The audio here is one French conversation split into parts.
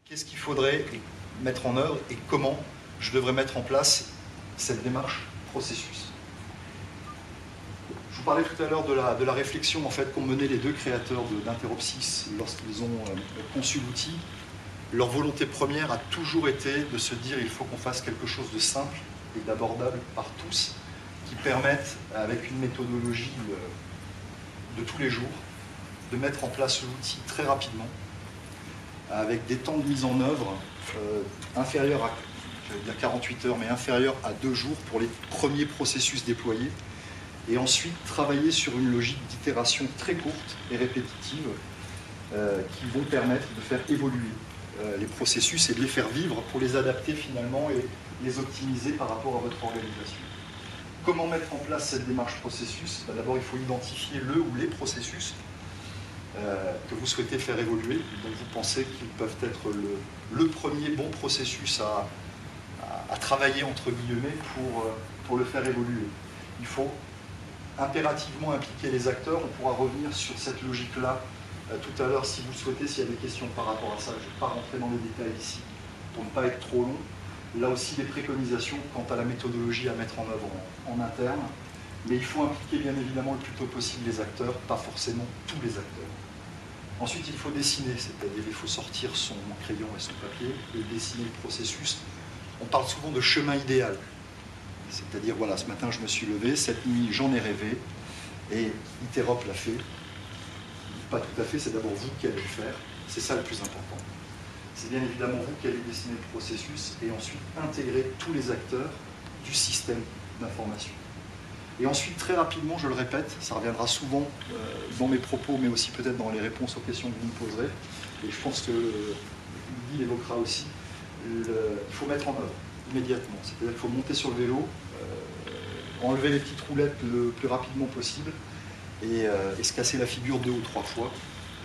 Qu'est-ce qu'il faudrait mettre en œuvre et comment je devrais mettre en place cette démarche processus? Je vous parlais tout à l'heure de la réflexion en fait, qu'ont mené les deux créateurs d'Interopsys lorsqu'ils ont conçu l'outil. Leur volonté première a toujours été de se dire il faut qu'on fasse quelque chose de simple et d'abordable par tous, qui permette, avec une méthodologie de tous les jours, de mettre en place l'outil très rapidement, avec des temps de mise en œuvre inférieurs à, j'allais dire 48 heures, mais inférieurs à 2 jours pour les premiers processus déployés, et ensuite travailler sur une logique d'itération très courte et répétitive qui vont permettre de faire évoluer les processus et de les faire vivre pour les adapter finalement et les optimiser par rapport à votre organisation. Comment mettre en place cette démarche processus? D'abord, il faut identifier le ou les processus que vous souhaitez faire évoluer, dont vous pensez qu'ils peuvent être le premier bon processus à travailler entre guillemets pour le faire évoluer. Il faut impérativement impliquer les acteurs. On pourra revenir sur cette logique-là tout à l'heure si vous le souhaitez, s'il y a des questions par rapport à ça. Je ne vais pas rentrer dans les détails ici pour ne pas être trop long. Là aussi, des préconisations quant à la méthodologie à mettre en œuvre en interne. Mais il faut impliquer bien évidemment le plus tôt possible les acteurs, pas forcément tous les acteurs. Ensuite, il faut dessiner, c'est-à-dire il faut sortir son crayon et son papier et dessiner le processus. On parle souvent de chemin idéal. C'est-à-dire, voilà, ce matin je me suis levé, cette nuit j'en ai rêvé, et Interop l'a fait. Pas tout à fait, c'est d'abord vous qui allez le faire. C'est ça le plus important. C'est bien évidemment vous qui allez dessiner le processus et ensuite intégrer tous les acteurs du système d'information. Et ensuite, très rapidement, je le répète, ça reviendra souvent dans mes propos, mais aussi peut-être dans les réponses aux questions que vous me poserez, et je pense que Guy l'évoquera aussi, il faut mettre en œuvre immédiatement. C'est-à-dire qu'il faut monter sur le vélo, enlever les petites roulettes le plus rapidement possible, et se casser la figure 2 ou 3 fois,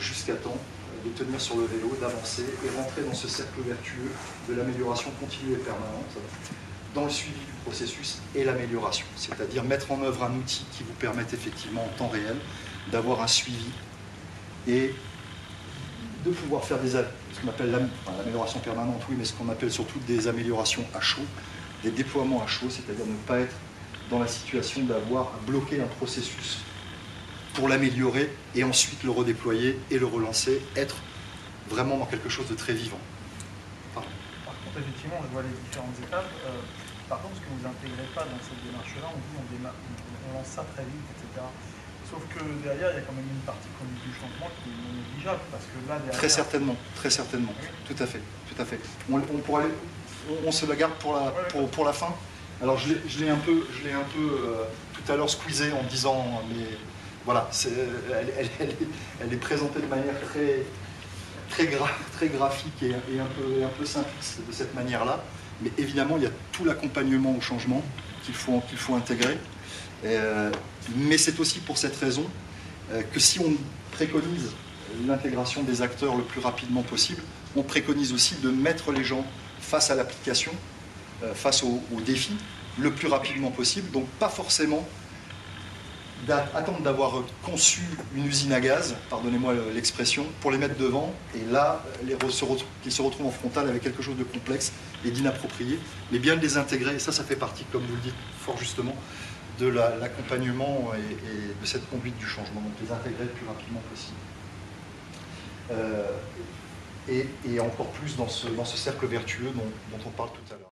jusqu'à temps de tenir sur le vélo, d'avancer et rentrer dans ce cercle vertueux de l'amélioration continue et permanente, dans le suivi du processus et l'amélioration, c'est-à-dire mettre en œuvre un outil qui vous permette effectivement en temps réel d'avoir un suivi et de pouvoir faire ce qu'on appelle l'amélioration permanente, oui, mais ce qu'on appelle surtout des améliorations à chaud, des déploiements à chaud, c'est-à-dire ne pas être dans la situation d'avoir à bloquer un processus pour l'améliorer et ensuite le redéployer et le relancer, être vraiment dans quelque chose de très vivant. Par contre, effectivement, je vois les différentes étapes. Par contre, ce que vous n'intégrez pas dans cette démarche-là, on dit on lance ça très vite, etc. Sauf que derrière, il y a quand même une partie conduite du changement qui est non négligeable, parce que là, derrière... Très certainement, oui. Tout à fait, tout à fait. On se la garde pour la fin. Alors, je l'ai un peu tout à l'heure squeezé en disant, mais voilà, elle est présentée de manière très graphique et un peu simpliste de cette manière-là. Mais évidemment, il y a tout l'accompagnement au changement qu'il faut intégrer. Mais c'est aussi pour cette raison que si on préconise l'intégration des acteurs le plus rapidement possible, on préconise aussi de mettre les gens face à l'application, face aux défis, le plus rapidement possible. Donc pas forcément attendre d'avoir conçu une usine à gaz, pardonnez-moi l'expression, pour les mettre devant, et là, qu'ils se retrouvent en frontal avec quelque chose de complexe et d'inapproprié, mais bien de les intégrer, et ça fait partie, comme vous le dites fort justement, de l'accompagnement et de cette conduite du changement, donc les intégrer le plus rapidement possible. Et encore plus dans ce cercle vertueux dont on parle tout à l'heure.